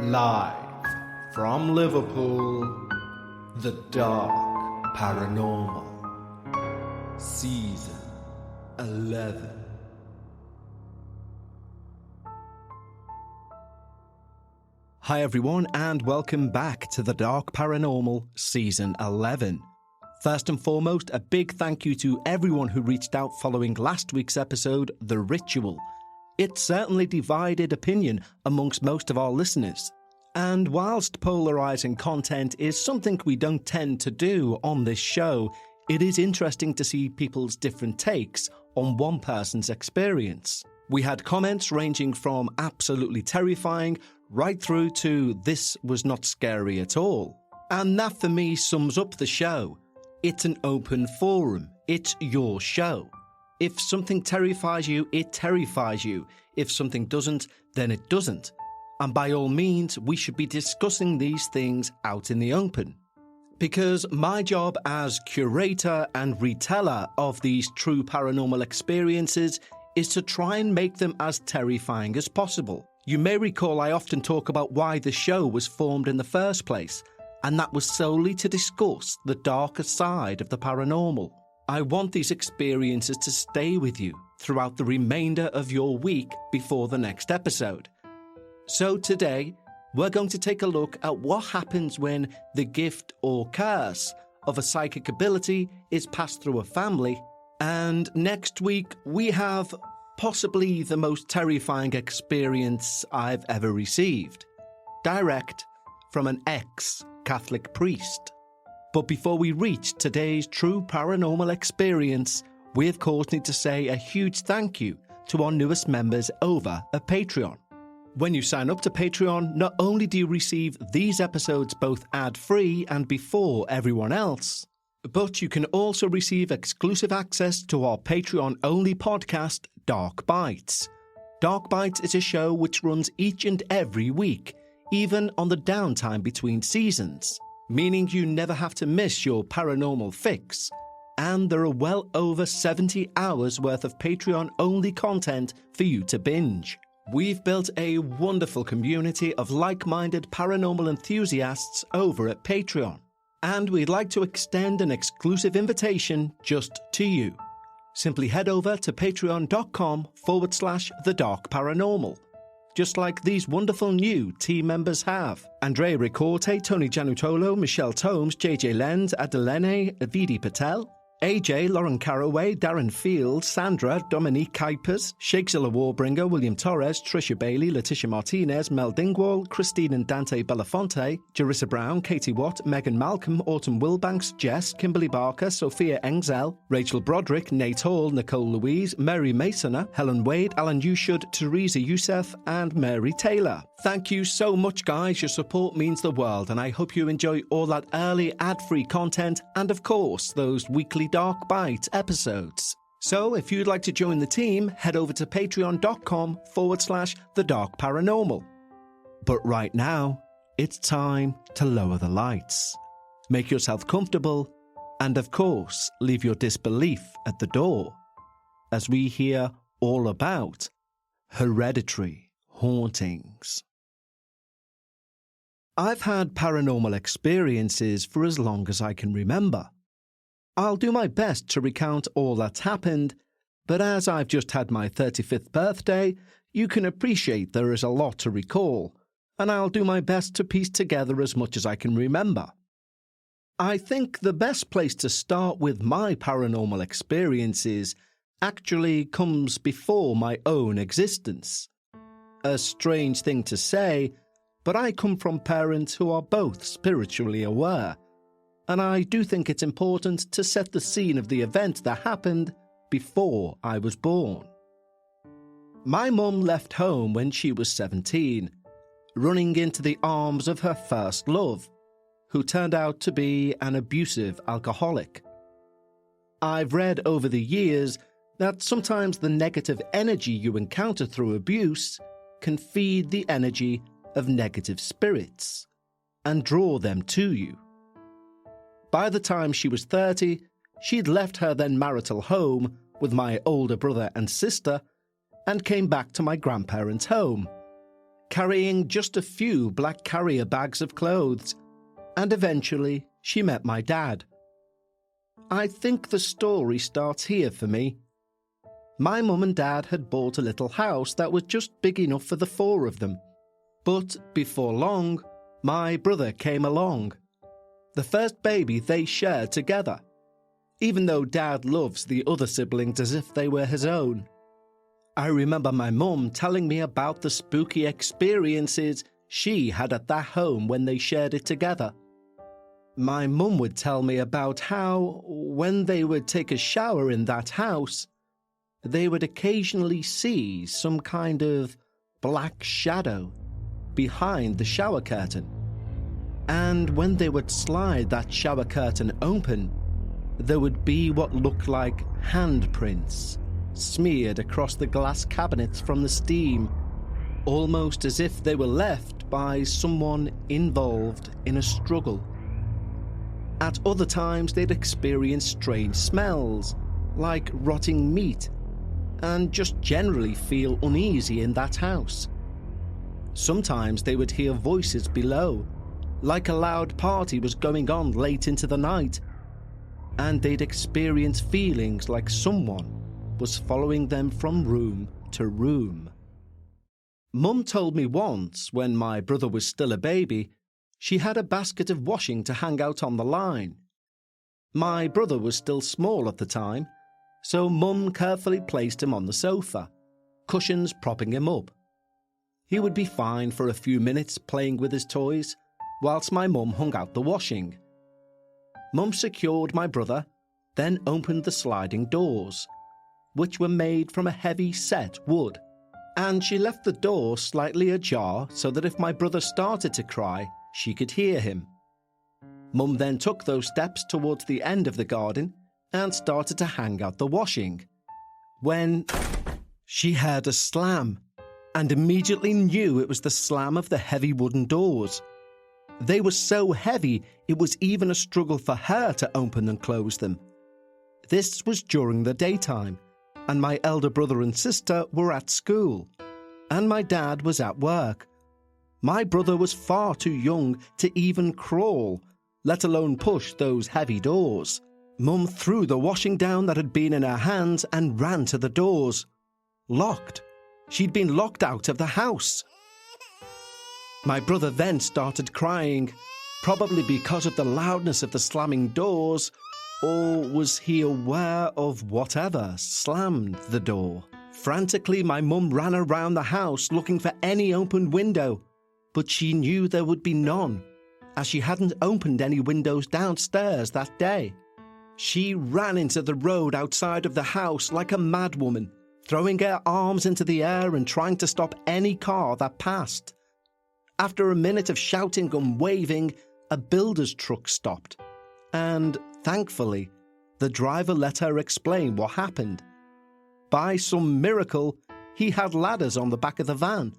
Live from Liverpool, the Dark Paranormal, Season 11. Hi everyone, and welcome back to the Dark Paranormal Season 11. First and foremost, a big thank you to everyone who reached out following last week's episode, The Ritual. It certainly divided opinion amongst most of our listeners. And whilst polarising content is something we don't tend to do on this show, it is interesting to see people's different takes on one person's experience. We had comments ranging from absolutely terrifying right through to this was not scary at all. And that for me sums up the show. It's an open forum. It's your show. If something terrifies you, it terrifies you. If something doesn't, then it doesn't. And by all means, we should be discussing these things out in the open. Because my job as curator and reteller of these true paranormal experiences is to try and make them as terrifying as possible. You may recall I often talk about why the show was formed in the first place, and that was solely to discuss the darker side of the paranormal. I want these experiences to stay with you throughout the remainder of your week before the next episode. So today, we're going to take a look at what happens when the gift or curse of a psychic ability is passed through a family, and next week we have possibly the most terrifying experience I've ever received, direct from an ex-Catholic priest. But before we reach today's true paranormal experience, we of course need to say a huge thank you to our newest members over at Patreon. When you sign up to Patreon, not only do you receive these episodes both ad-free and before everyone else, but you can also receive exclusive access to our Patreon-only podcast, Dark Bites. Dark Bites is a show which runs each and every week, even on the downtime between seasons, meaning you never have to miss your paranormal fix. And there are well over 70 hours worth of Patreon-only content for you to binge. We've built a wonderful community of like-minded paranormal enthusiasts over at Patreon, and we'd like to extend an exclusive invitation just to you. Simply head over to patreon.com/The Dark Paranormal, just like these wonderful new team members have. Andrea Ricorte, Tony Gianutolo, Michelle Tomes, JJ Lenz, Adelene, Vidi Patel, AJ, Lauren Caraway, Darren Field, Sandra, Dominique Kuipers, Shakesilla Warbringer, William Torres, Tricia Bailey, Letitia Martinez, Mel Dingwall, Christine and Dante Belafonte, Jarissa Brown, Katie Watt, Megan Malcolm, Autumn Wilbanks, Jess, Kimberly Barker, Sophia Engzel, Rachel Broderick, Nate Hall, Nicole Louise, Mary Masoner, Helen Wade, Alan Youshud, Teresa Youssef, and Mary Taylor. Thank you so much, guys. Your support means the world, and I hope you enjoy all that early ad-free content and, of course, those weekly Dark Bite episodes. So if you'd like to join the team, head over to patreon.com/The Dark Paranormal. But right now, it's time to lower the lights. Make yourself comfortable, and of course, leave your disbelief at the door, as we hear all about Hereditary Hauntings. I've had paranormal experiences for as long as I can remember. I'll do my best to recount all that's happened, but as I've just had my 35th birthday, you can appreciate there is a lot to recall, and I'll do my best to piece together as much as I can remember. I think the best place to start with my paranormal experiences actually comes before my own existence. A strange thing to say, but I come from parents who are both spiritually aware, and I do think it's important to set the scene of the event that happened before I was born. My mum left home when she was 17, running into the arms of her first love, who turned out to be an abusive alcoholic. I've read over the years that sometimes the negative energy you encounter through abuse can feed the energy of negative spirits and draw them to you. By the time she was 30, she'd left her then marital home with my older brother and sister and came back to my grandparents' home, carrying just a few black carrier bags of clothes, and eventually she met my dad. I think the story starts here for me. My mum and dad had bought a little house that was just big enough for the four of them. But before long, my brother came along. The first baby they shared together, even though Dad loves the other siblings as if they were his own. I remember my mum telling me about the spooky experiences she had at that home when they shared it together. My mum would tell me about how, when they would take a shower in that house, they would occasionally see some kind of black shadow behind the shower curtain. And when they would slide that shower curtain open, there would be what looked like handprints smeared across the glass cabinets from the steam, almost as if they were left by someone involved in a struggle. At other times, they'd experience strange smells, like rotting meat, and just generally feel uneasy in that house. Sometimes they would hear voices below, like a loud party was going on late into the night, and they'd experience feelings like someone was following them from room to room. Mum told me once, when my brother was still a baby, she had a basket of washing to hang out on the line. My brother was still small at the time, so Mum carefully placed him on the sofa, cushions propping him up. He would be fine for a few minutes playing with his toys, whilst my mum hung out the washing. Mum secured my brother, then opened the sliding doors, which were made from a heavy set wood, and she left the door slightly ajar so that if my brother started to cry, she could hear him. Mum then took those steps towards the end of the garden and started to hang out the washing, when she heard a slam, and immediately knew it was the slam of the heavy wooden doors. They were so heavy it was even a struggle for her to open and close them. This was during the daytime, and my elder brother and sister were at school, and my dad was at work. My brother was far too young to even crawl, let alone push those heavy doors. Mum threw the washing down that had been in her hands and ran to the doors. Locked. She'd been locked out of the house. My brother then started crying, probably because of the loudness of the slamming doors, or was he aware of whatever slammed the door? Frantically, my mum ran around the house looking for any open window, but she knew there would be none, as she hadn't opened any windows downstairs that day. She ran into the road outside of the house like a madwoman, throwing her arms into the air and trying to stop any car that passed. After a minute of shouting and waving, a builder's truck stopped, and thankfully, the driver let her explain what happened. By some miracle, he had ladders on the back of the van,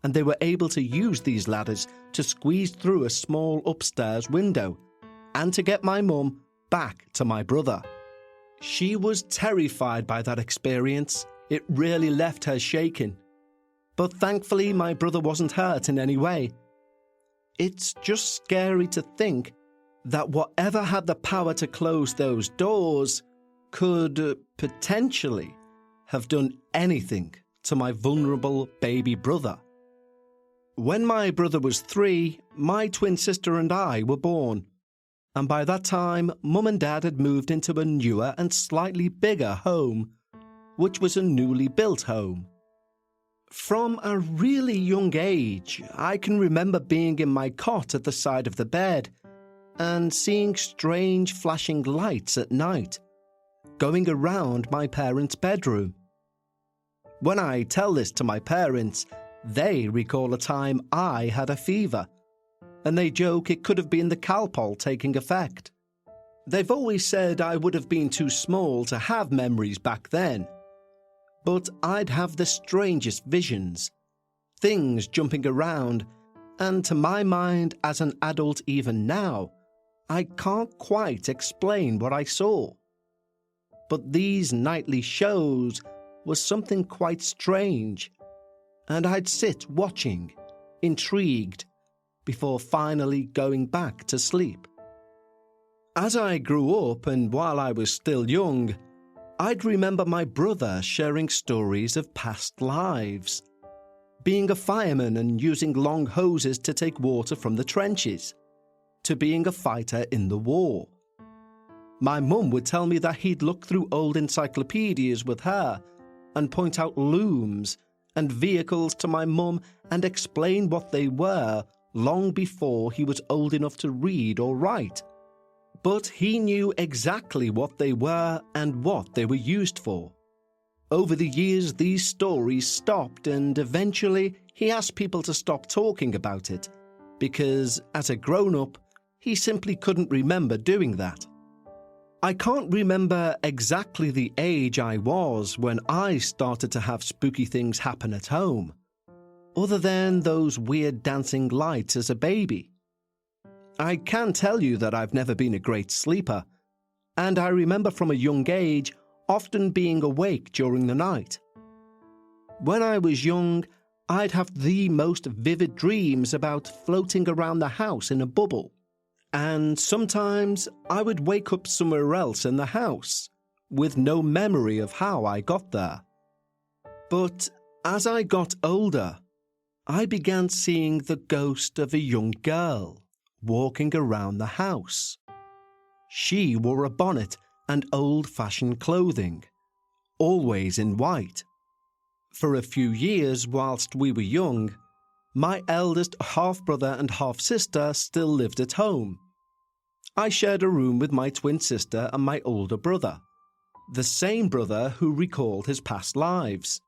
and they were able to use these ladders to squeeze through a small upstairs window and to get my mum back to my brother. She was terrified by that experience. It really left her shaking. But thankfully, my brother wasn't hurt in any way. It's just scary to think that whatever had the power to close those doors could potentially have done anything to my vulnerable baby brother. When my brother was 3, my twin sister and I were born, and by that time, Mum and Dad had moved into a newer and slightly bigger home, which was a newly built home. From a really young age, I can remember being in my cot at the side of the bed and seeing strange flashing lights at night, going around my parents' bedroom. When I tell this to my parents, they recall a time I had a fever, and they joke it could have been the Calpol taking effect. They've always said I would have been too small to have memories back then, but I'd have the strangest visions, things jumping around, and to my mind as an adult even now, I can't quite explain what I saw. But these nightly shows was something quite strange, and I'd sit watching, intrigued, before finally going back to sleep. As I grew up and while I was still young, I'd remember my brother sharing stories of past lives. Being a fireman and using long hoses to take water from the trenches, to being a fighter in the war. My mum would tell me that he'd look through old encyclopedias with her and point out looms and vehicles to my mum and explain what they were long before he was old enough to read or write. But he knew exactly what they were and what they were used for. Over the years, these stories stopped, and eventually he asked people to stop talking about it, because as a grown-up, he simply couldn't remember doing that. I can't remember exactly the age I was when I started to have spooky things happen at home, other than those weird dancing lights as a baby. I can tell you that I've never been a great sleeper, and I remember from a young age often being awake during the night. When I was young, I'd have the most vivid dreams about floating around the house in a bubble, and sometimes I would wake up somewhere else in the house, with no memory of how I got there. But as I got older, I began seeing the ghost of a young girl walking around the house. She wore a bonnet and old-fashioned clothing, always in white. For a few years whilst we were young, my eldest half-brother and half-sister still lived at home. I shared a room with my twin sister and my older brother, the same brother who recalled his past lives.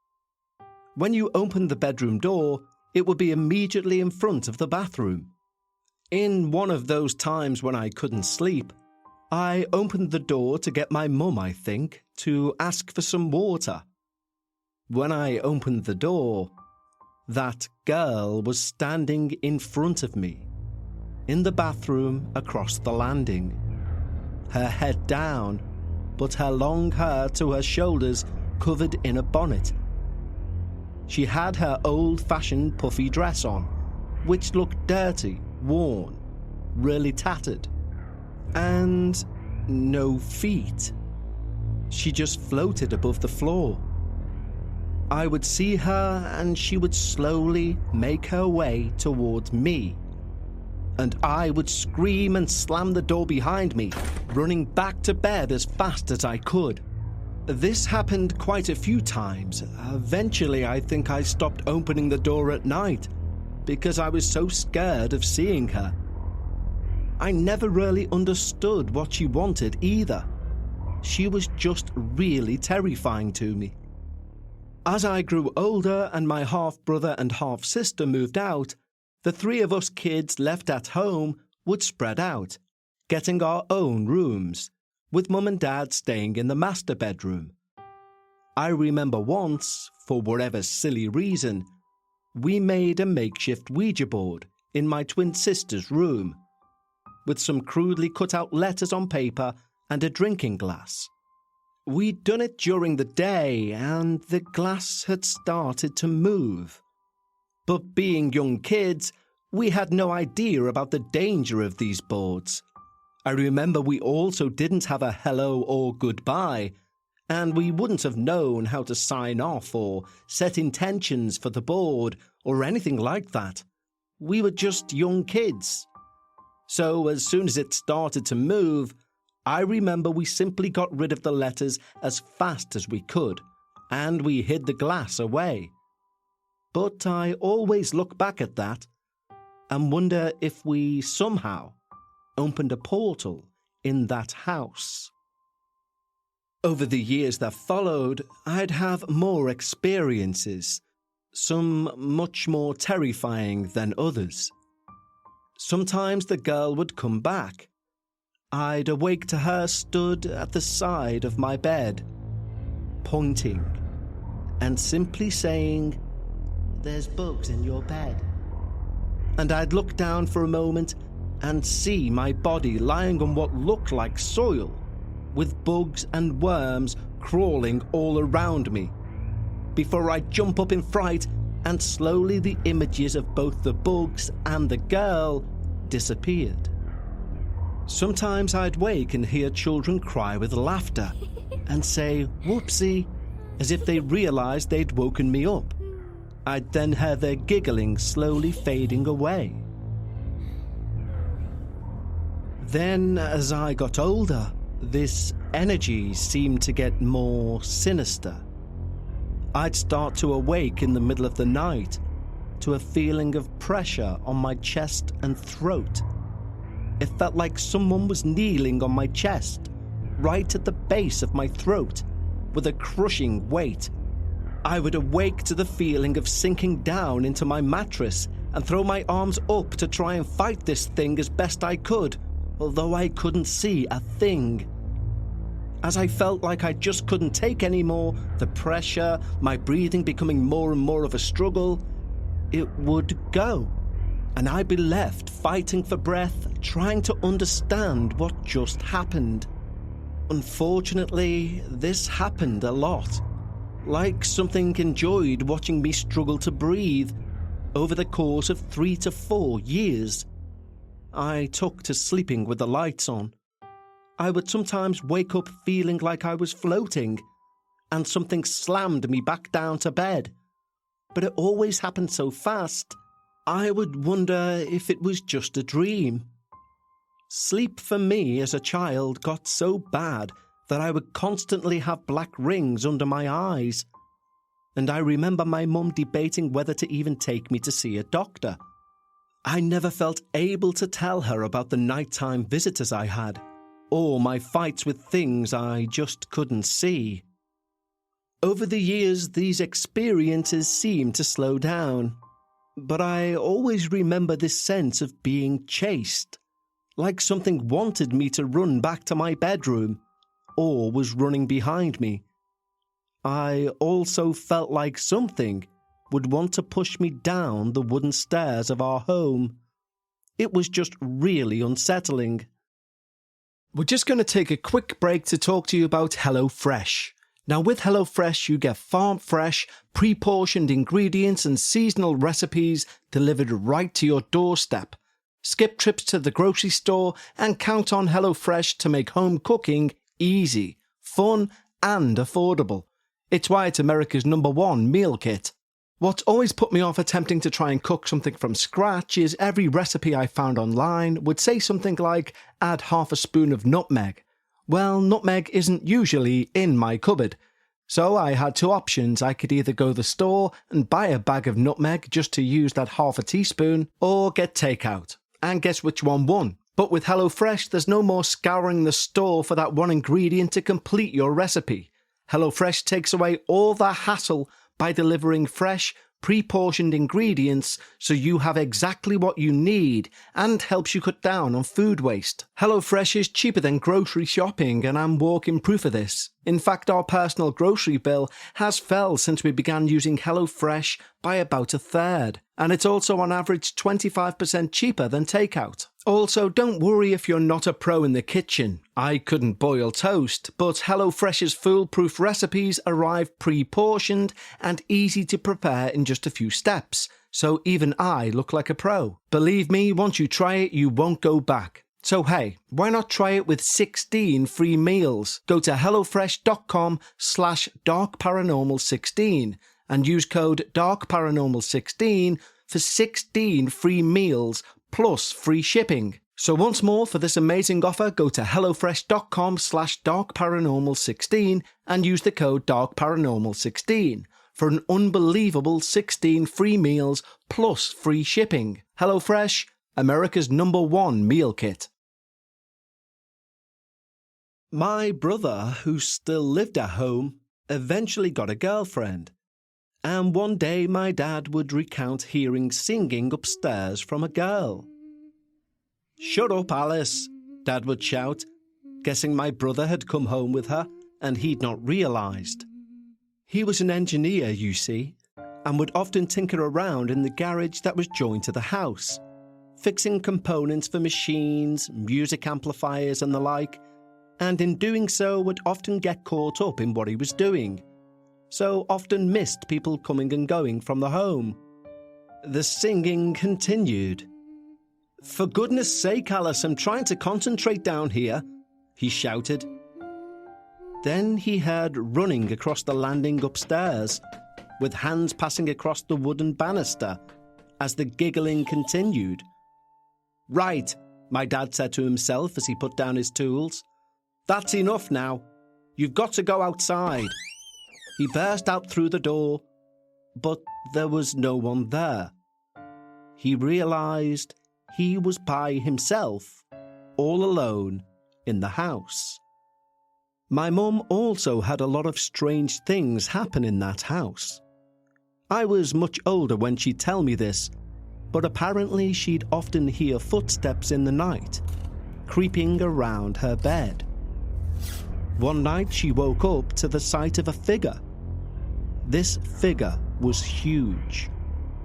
When you opened the bedroom door, it would be immediately in front of the bathroom. In one of those times when I couldn't sleep, I opened the door to get my mum, I think, to ask for some water. When I opened the door, that girl was standing in front of me, in the bathroom across the landing, her head down, but her long hair to her shoulders covered in a bonnet. She had her old-fashioned puffy dress on, which looked dirty, worn, really tattered, and no feet. She just floated above the floor. I would see her and she would slowly make her way towards me, and I would scream and slam the door behind me, running back to bed as fast as I could. This happened quite a few times. Eventually, I think I stopped opening the door at night because I was so scared of seeing her. I never really understood what she wanted either. She was just really terrifying to me. As I grew older and my half-brother and half-sister moved out, the three of us kids left at home would spread out, getting our own rooms, with Mum and Dad staying in the master bedroom. I remember once, for whatever silly reason, we made a makeshift Ouija board in my twin sister's room, with some crudely cut out letters on paper and a drinking glass. We'd done it during the day and the glass had started to move. But being young kids, we had no idea about the danger of these boards. I remember we also didn't have a hello or goodbye, and we wouldn't have known how to sign off or set intentions for the board or anything like that. We were just young kids. So as soon as it started to move, I remember we simply got rid of the letters as fast as we could, and we hid the glass away. But I always look back at that and wonder if we somehow opened a portal in that house. Over the years that followed, I'd have more experiences, some much more terrifying than others. Sometimes the girl would come back. I'd awake to her stood at the side of my bed, pointing and simply saying, "There's bugs in your bed." And I'd look down for a moment and see my body lying on what looked like soil, with bugs and worms crawling all around me, before I'd jump up in fright and slowly the images of both the bugs and the girl disappeared. Sometimes I'd wake and hear children cry with laughter and say, "Whoopsie," as if they realized they'd woken me up. I'd then hear their giggling slowly fading away. Then, as I got older, this energy seemed to get more sinister. I'd start to awake in the middle of the night to a feeling of pressure on my chest and throat. It felt like someone was kneeling on my chest, right at the base of my throat, with a crushing weight. I would awake to the feeling of sinking down into my mattress and throw my arms up to try and fight this thing as best I could, although I couldn't see a thing. As I felt like I just couldn't take any more, the pressure, my breathing becoming more and more of a struggle, it would go. And I'd be left fighting for breath, trying to understand what just happened. Unfortunately, this happened a lot. Like something enjoyed watching me struggle to breathe over the course of 3 to 4 years. I took to sleeping with the lights on. I would sometimes wake up feeling like I was floating, and something slammed me back down to bed. But it always happened so fast, I would wonder if it was just a dream. Sleep for me as a child got so bad that I would constantly have black rings under my eyes. And I remember my mum debating whether to even take me to see a doctor. I never felt able to tell her about the nighttime visitors I had, or my fights with things I just couldn't see. Over the years, these experiences seemed to slow down, but I always remember this sense of being chased, like something wanted me to run back to my bedroom, or was running behind me. I also felt like something would want to push me down the wooden stairs of our home. It was just really unsettling. We're just going to take a quick break to talk to you about HelloFresh. Now, with HelloFresh, you get farm-fresh, pre-portioned ingredients and seasonal recipes delivered right to your doorstep. Skip trips to the grocery store and count on HelloFresh to make home cooking easy, fun, and affordable. It's why it's America's #1 meal kit. What's always put me off attempting to try and cook something from scratch is every recipe I found online would say something like, add half a spoon of nutmeg. Well, nutmeg isn't usually in my cupboard. So I had two options. I could either go to the store and buy a bag of nutmeg just to use that half a teaspoon, or get takeout. And guess which one won? But with HelloFresh, there's no more scouring the store for that one ingredient to complete your recipe. HelloFresh takes away all the hassle by delivering fresh, pre-portioned ingredients so you have exactly what you need and helps you cut down on food waste. HelloFresh is cheaper than grocery shopping, and I'm walking proof of this. In fact, our personal grocery bill has fell since we began using HelloFresh by about a third, and it's also on average 25% cheaper than takeout. Also, don't worry if you're not a pro in the kitchen. I couldn't boil toast, but HelloFresh's foolproof recipes arrive pre-portioned and easy to prepare in just a few steps, so even I look like a pro. Believe me, once you try it, you won't go back. So hey, why not try it with 16 free meals? Go to hellofresh.com/darkparanormal16 and use code darkparanormal16 for 16 free meals plus free shipping. So once more, for this amazing offer, go to hellofresh.com/darkparanormal16 and use the code darkparanormal16 for an unbelievable 16 free meals plus free shipping. HelloFresh, America's #1 meal kit. My brother, who still lived at home, eventually got a girlfriend. And one day my dad would recount hearing singing upstairs from a girl. "Shut up, Alice," Dad would shout, guessing my brother had come home with her and he'd not realised. He was an engineer, you see, and would often tinker around in the garage that was joined to the house, fixing components for machines, music amplifiers and the like, and in doing so would often get caught up in what he was doing. so often missed people coming and going from the home. The singing continued. "For goodness sake, Alice, I'm trying to concentrate down here," he shouted. Then he heard running across the landing upstairs, with hands passing across the wooden banister as the giggling continued. "Right," my dad said to himself as he put down his tools. "That's enough now. You've got to go outside." He burst out through the door, but there was no one there. He realised he was by himself, all alone in the house. My mum also had a lot of strange things happen in that house. I was much older when she'd tell me this, but apparently she'd often hear footsteps in the night, creeping around her bed. One night she woke up to the sight of a figure. This figure was huge,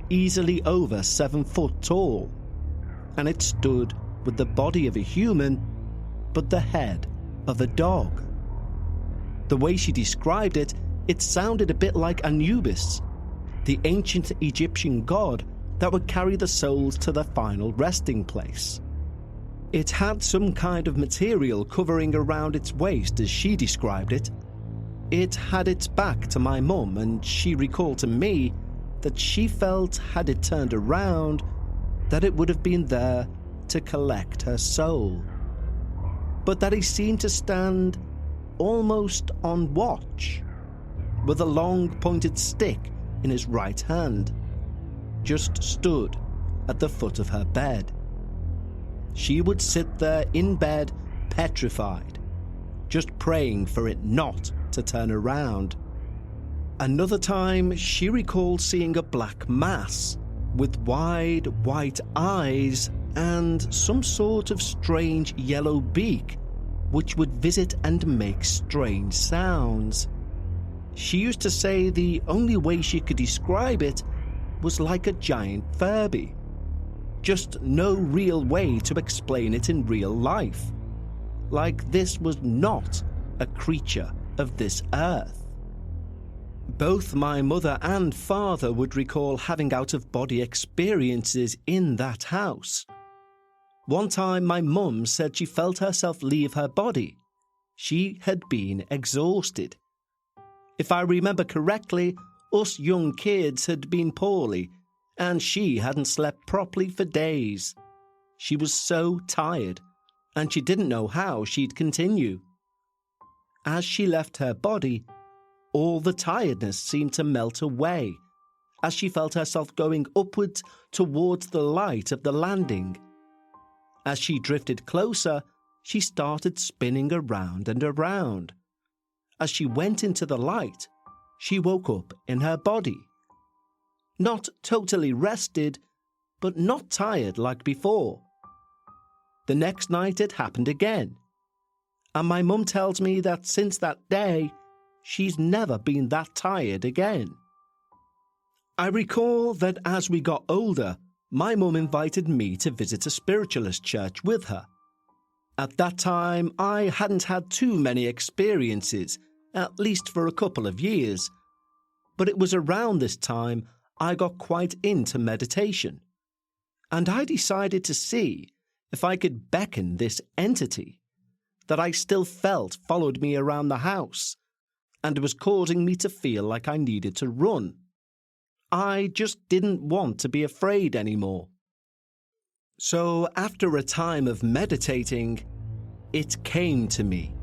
easily over 7 foot tall, and it stood with the body of a human, but the head of a dog. The way she described it, it sounded a bit like Anubis, the ancient Egyptian god that would carry the souls to their final resting place. It had some kind of material covering around its waist as she described it. It had its back to my mum, and she recalled to me that she felt had it turned around, that it would have been there to collect her soul. But that he seemed to stand almost on watch, with a long pointed stick in his right hand, just stood at the foot of her bed. She would sit there in bed, petrified, just praying for it not to turn around. Another time, she recalled seeing a black mass with wide white eyes and some sort of strange yellow beak, which would visit and make strange sounds. She used to say the only way she could describe it was like a giant Furby. Just no real way to explain it in real life. Like this was not a creature of this earth. Both my mother and father would recall having out-of-body experiences in that house. One time my mum said she felt herself leave her body. She had been exhausted. If I remember correctly, us young kids had been poorly, and she hadn't slept properly for days. She was so tired, and she didn't know how she'd continue. As she left her body, all the tiredness seemed to melt away, as she felt herself going upwards towards the light of the landing. As she drifted closer, she started spinning around and around. As she went into the light, she woke up in her body. Not totally rested, but not tired like before. The next night it happened again, and my mum tells me that since that day, she's never been that tired again. I recall that as we got older, my mum invited me to visit a spiritualist church with her. At that time, I hadn't had too many experiences, at least for a couple of years, but it was around this time I got quite into meditation, and I decided to see if I could beckon this entity that I still felt followed me around the house and was causing me to feel like I needed to run. I just didn't want to be afraid anymore. So after a time of meditating, it came to me.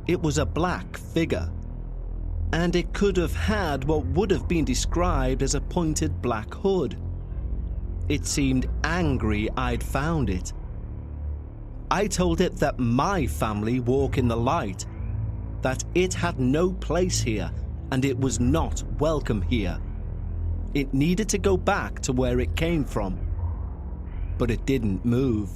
It was a black figure, and it could have had what would have been described as a pointed black hood. It seemed angry I'd found it. I told it that my family walk in the light, that it had no place here and it was not welcome here. It needed to go back to where it came from. But it didn't move.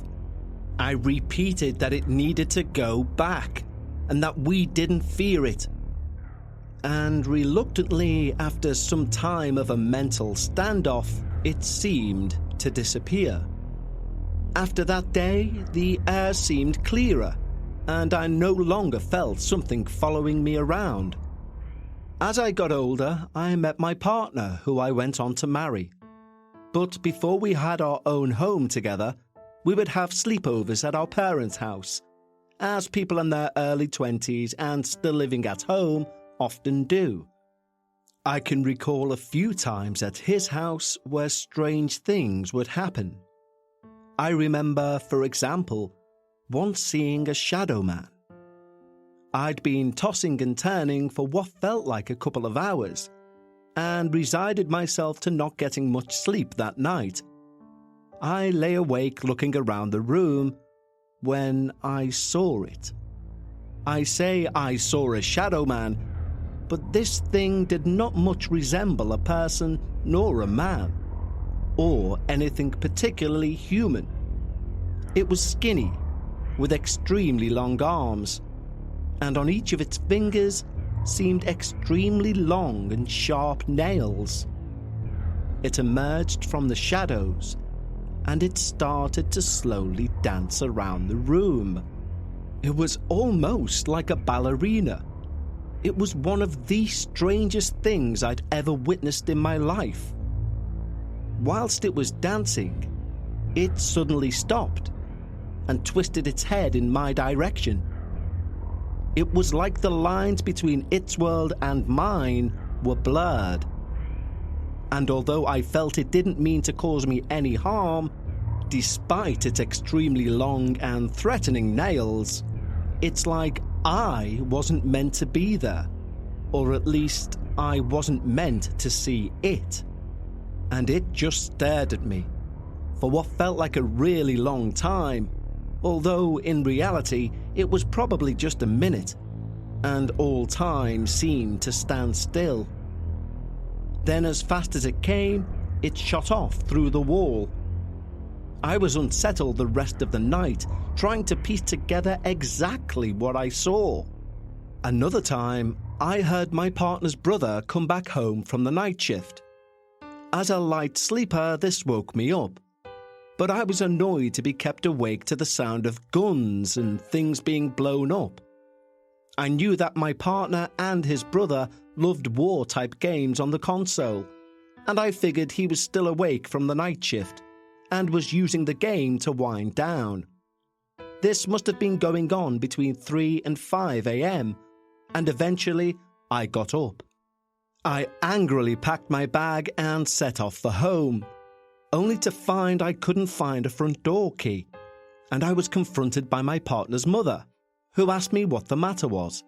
I repeated that it needed to go back and that we didn't fear it. And reluctantly, after some time of a mental standoff, it seemed to disappear. After that day, the air seemed clearer, and I no longer felt something following me around. As I got older, I met my partner, who I went on to marry. But before we had our own home together, we would have sleepovers at our parents' house, as people in their early 20s and still living at home often do. I can recall a few times at his house where strange things would happen. I remember, for example, once seeing a shadow man. I'd been tossing and turning for what felt like a couple of hours, and resigned myself to not getting much sleep that night. I lay awake looking around the room when I saw it. I say I saw a shadow man, but this thing did not much resemble a person nor a man, or anything particularly human. It was skinny, with extremely long arms, and on each of its fingers seemed extremely long and sharp nails. It emerged from the shadows, and it started to slowly dance around the room. It was almost like a ballerina. It was one of the strangest things I'd ever witnessed in my life. Whilst it was dancing, it suddenly stopped and twisted its head in my direction. It was like the lines between its world and mine were blurred. And although I felt it didn't mean to cause me any harm, despite its extremely long and threatening nails, it's like I wasn't meant to be there, or at least I wasn't meant to see it. And it just stared at me for what felt like a really long time, although in reality it was probably just a minute, and all time seemed to stand still. Then as fast as it came, it shot off through the wall. I was unsettled the rest of the night, trying to piece together exactly what I saw. Another time, I heard my partner's brother come back home from the night shift. As a light sleeper, this woke me up, but I was annoyed to be kept awake to the sound of guns and things being blown up. I knew that my partner and his brother loved war-type games on the console, and I figured he was still awake from the night shift and was using the game to wind down. This must have been going on between 3 and 5 a.m, and eventually I got up. I angrily packed my bag and set off for home, only to find I couldn't find a front door key, and I was confronted by my partner's mother, who asked me what the matter was.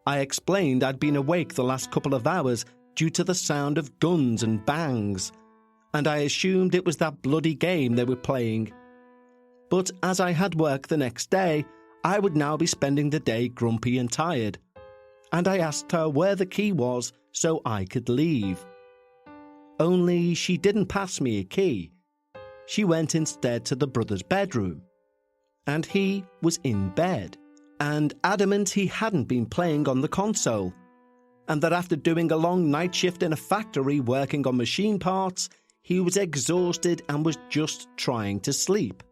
I explained I'd been awake the last couple of hours due to the sound of guns and bangs, and I assumed it was that bloody game they were playing. But as I had work the next day, I would now be spending the day grumpy and tired, and I asked her where the key was so I could leave. Only she didn't pass me a key. She went instead to the brother's bedroom, and he was in bed, and adamant he hadn't been playing on the console, and that after doing a long night shift in a factory working on machine parts, he was exhausted and was just trying to sleep.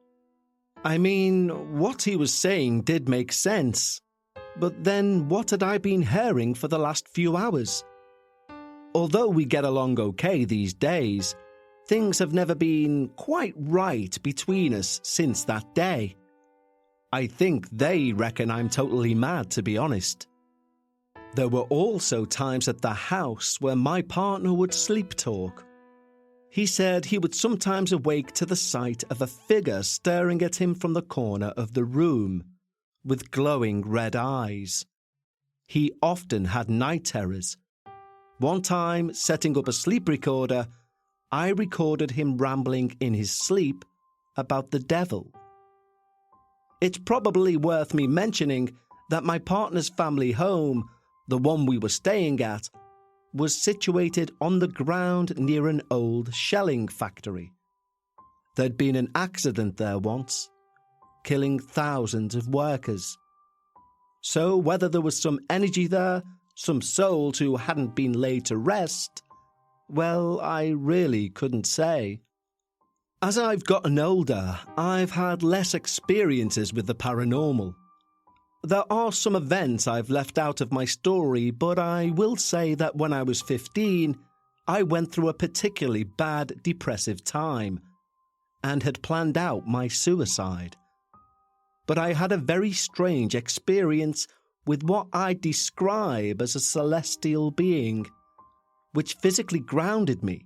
I mean, what he was saying did make sense, but then what had I been hearing for the last few hours? Although we get along okay these days, things have never been quite right between us since that day. I think they reckon I'm totally mad, to be honest. There were also times at the house where my partner would sleep talk. He said he would sometimes awake to the sight of a figure staring at him from the corner of the room, with glowing red eyes. He often had night terrors. One time, setting up a sleep recorder, I recorded him rambling in his sleep about the devil. It's probably worth me mentioning that my partner's family home, the one we were staying at, was situated on the ground near an old shelling factory. There'd been an accident there once, killing thousands of workers. So whether there was some energy there, some souls who hadn't been laid to rest, well, I really couldn't say. As I've gotten older, I've had less experiences with the paranormal. There are some events I've left out of my story, but I will say that when I was 15, I went through a particularly bad depressive time and had planned out my suicide. But I had a very strange experience with what I describe as a celestial being, which physically grounded me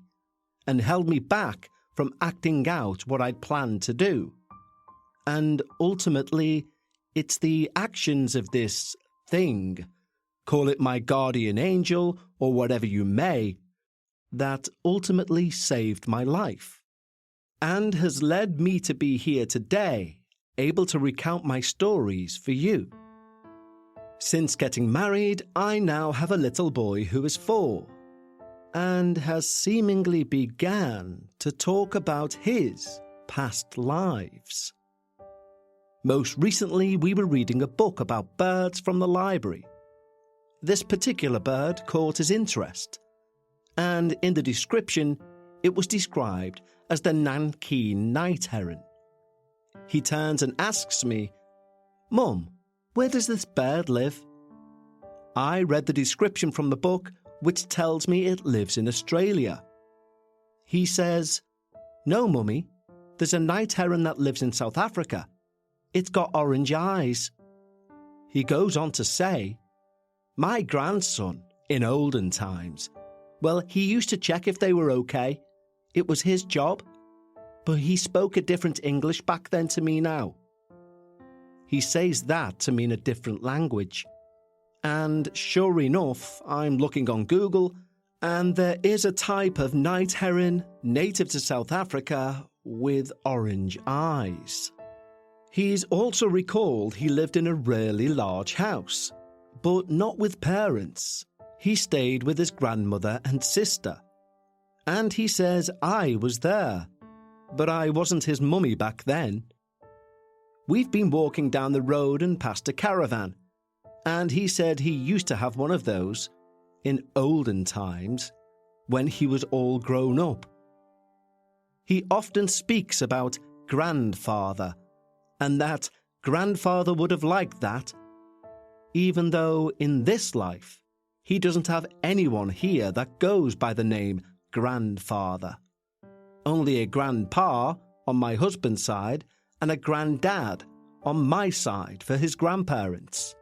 and held me back from acting out what I'd planned to do. And ultimately, it's the actions of this thing, call it my guardian angel or whatever you may, that ultimately saved my life and has led me to be here today, able to recount my stories for you. Since getting married, I now have a little boy who is 4 and has seemingly began to talk about his past lives. Most recently, we were reading a book about birds from the library. This particular bird caught his interest, and in the description, it was described as the Nankeen night heron. He turns and asks me, "Mum, where does this bird live?" I read the description from the book, which tells me it lives in Australia. He says, "No, Mummy, there's a night heron that lives in South Africa. It's got orange eyes." He goes on to say, "My grandson, in olden times, well, he used to check if they were okay. It was his job. But he spoke a different English back then to me now." He says that to mean a different language. And sure enough, I'm looking on Google, and there is a type of night heron native to South Africa with orange eyes. He's also recalled he lived in a really large house, but not with parents. He stayed with his grandmother and sister. And he says I was there, but I wasn't his mummy back then. We've been walking down the road and past a caravan, and he said he used to have one of those in olden times when he was all grown up. He often speaks about grandfather, and that grandfather would have liked that, even though in this life he doesn't have anyone here that goes by the name grandfather. Only a grandpa on my husband's side and a granddad on my side for his grandparents.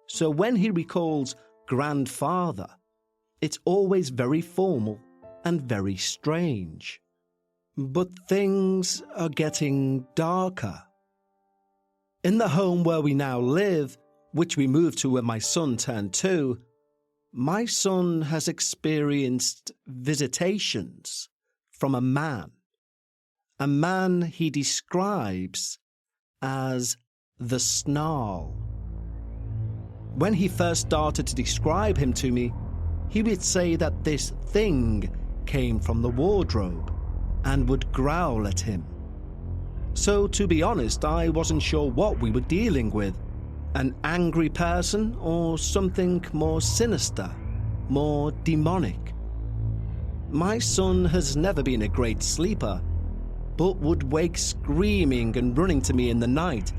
So when he recalls grandfather, it's always very formal and very strange. But things are getting darker. In the home where we now live, which we moved to when my son turned 2, my son has experienced visitations from a man he describes as the Snarl. When he first started to describe him to me, he would say that this thing came from the wardrobe and would growl at him. So to be honest, I wasn't sure what we were dealing with, an angry person or something more sinister, more demonic. My son has never been a great sleeper, but would wake screaming and running to me in the night,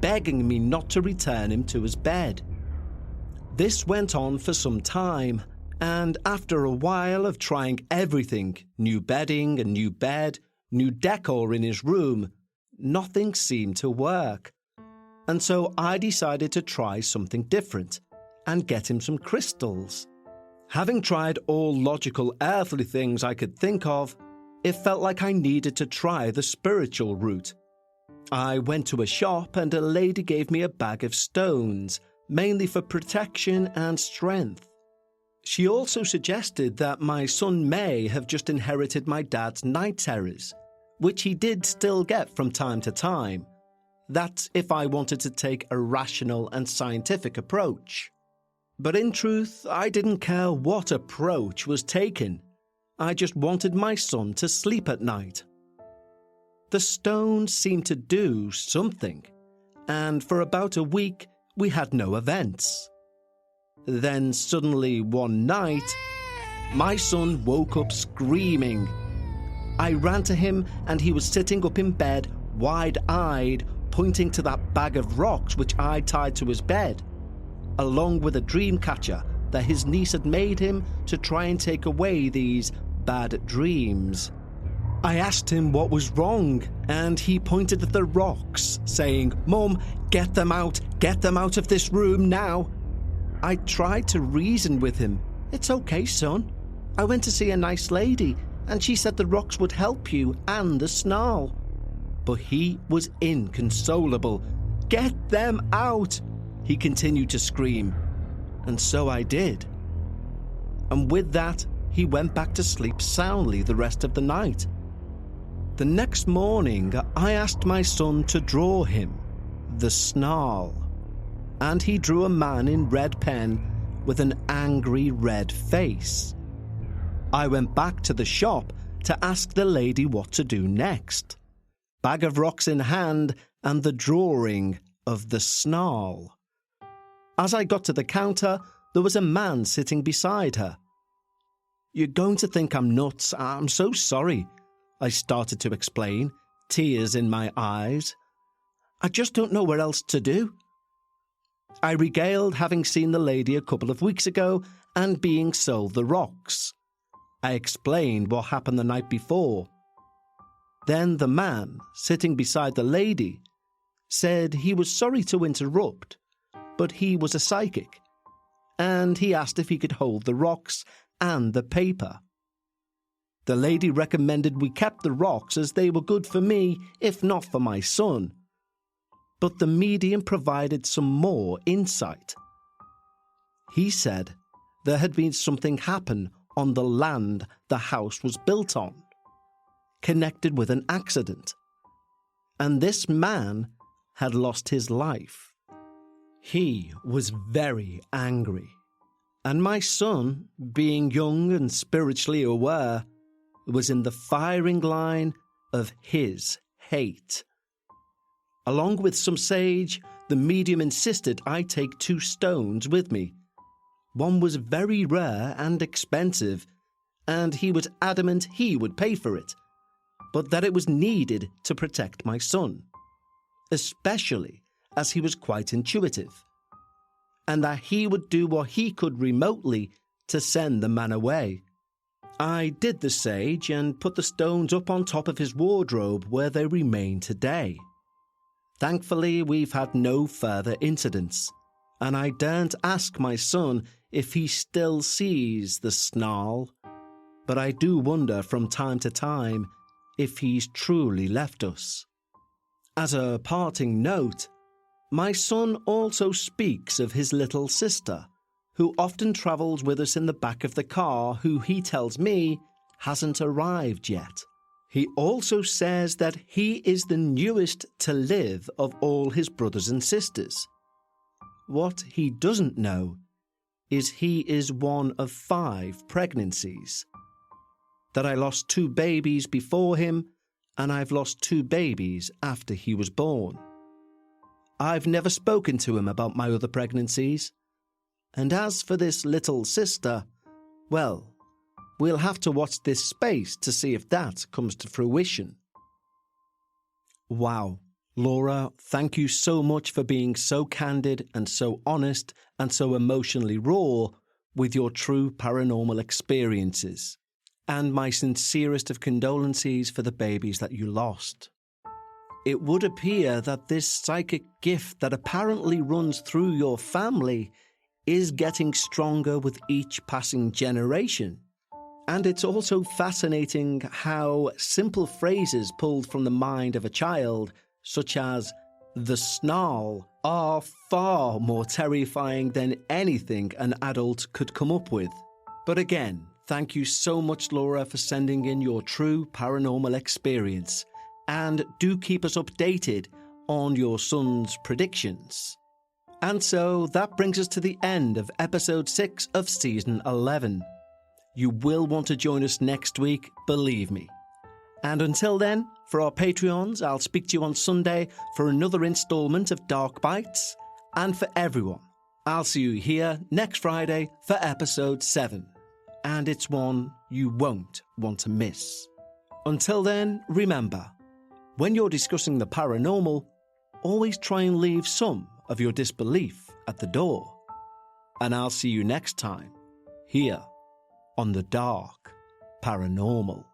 begging me not to return him to his bed. This went on for some time, and after a while of trying everything, new bedding, a new bed, new decor in his room, nothing seemed to work. And so I decided to try something different and get him some crystals. Having tried all logical earthly things I could think of, it felt like I needed to try the spiritual route. I went to a shop and a lady gave me a bag of stones, mainly for protection and strength. She also suggested that my son may have just inherited my dad's night terrors, which he did still get from time to time. That if I wanted to take a rational and scientific approach. But in truth, I didn't care what approach was taken. I just wanted my son to sleep at night. The stones seemed to do something, and for about a week we had no events. Then suddenly one night, my son woke up screaming. I ran to him and he was sitting up in bed, wide-eyed, pointing to that bag of rocks which I tied to his bed, along with a dream catcher that his niece had made him to try and take away these bad dreams. I asked him what was wrong, and he pointed at the rocks, saying, "Mum, get them out of this room now." I tried to reason with him. "It's okay, son. I went to see a nice lady, and she said the rocks would help you and the snarl." But he was inconsolable. "Get them out!" he continued to scream. And so I did. And with that, he went back to sleep soundly the rest of the night. The next morning, I asked my son to draw him the snarl, and he drew a man in red pen with an angry red face. I went back to the shop to ask the lady what to do next. Bag of rocks in hand and the drawing of the snarl. As I got to the counter, there was a man sitting beside her. "You're going to think I'm nuts. I'm so sorry," I started to explain, tears in my eyes. "I just don't know what else to do." I regaled having seen the lady a couple of weeks ago and being sold the rocks. I explained what happened the night before. Then the man, sitting beside the lady, said he was sorry to interrupt, but he was a psychic, and he asked if he could hold the rocks and the paper. The lady recommended we kept the rocks as they were good for me, if not for my son. But the medium provided some more insight. He said there had been something happen on the land the house was built on, connected with an accident, and this man had lost his life. He was very angry, and my son, being young and spiritually aware, was in the firing line of his hate. Along with some sage, the medium insisted I take 2 stones with me. One was very rare and expensive, and he was adamant he would pay for it, but that it was needed to protect my son, especially as he was quite intuitive, and that he would do what he could remotely to send the man away. I did the sage and put the stones up on top of his wardrobe where they remain today. Thankfully, we've had no further incidents, and I daren't ask my son if he still sees the snarl, but I do wonder from time to time if he's truly left us. As a parting note, my son also speaks of his little sister, who often travels with us in the back of the car, who he tells me hasn't arrived yet. He also says that he is the newest to live of all his brothers and sisters. What he doesn't know is he is one of 5 pregnancies. That I lost 2 babies before him, and I've lost 2 babies after he was born. I've never spoken to him about my other pregnancies. And as for this little sister, well, we'll have to watch this space to see if that comes to fruition. Wow, Laura, thank you so much for being so candid and so honest and so emotionally raw with your true paranormal experiences. And my sincerest of condolences for the babies that you lost. It would appear that this psychic gift that apparently runs through your family is getting stronger with each passing generation. And it's also fascinating how simple phrases pulled from the mind of a child, such as the snarl, are far more terrifying than anything an adult could come up with. But again, thank you so much, Laura, for sending in your true paranormal experience. And do keep us updated on your son's predictions. And so that brings us to the end of episode 6 of season 11. You will want to join us next week, believe me. And until then, for our Patreons, I'll speak to you on Sunday for another installment of Dark Bites. And for everyone, I'll see you here next Friday for episode 7. And it's one you won't want to miss. Until then, remember, when you're discussing the paranormal, always try and leave some of your disbelief at the door. And I'll see you next time, here on the Dark Paranormal.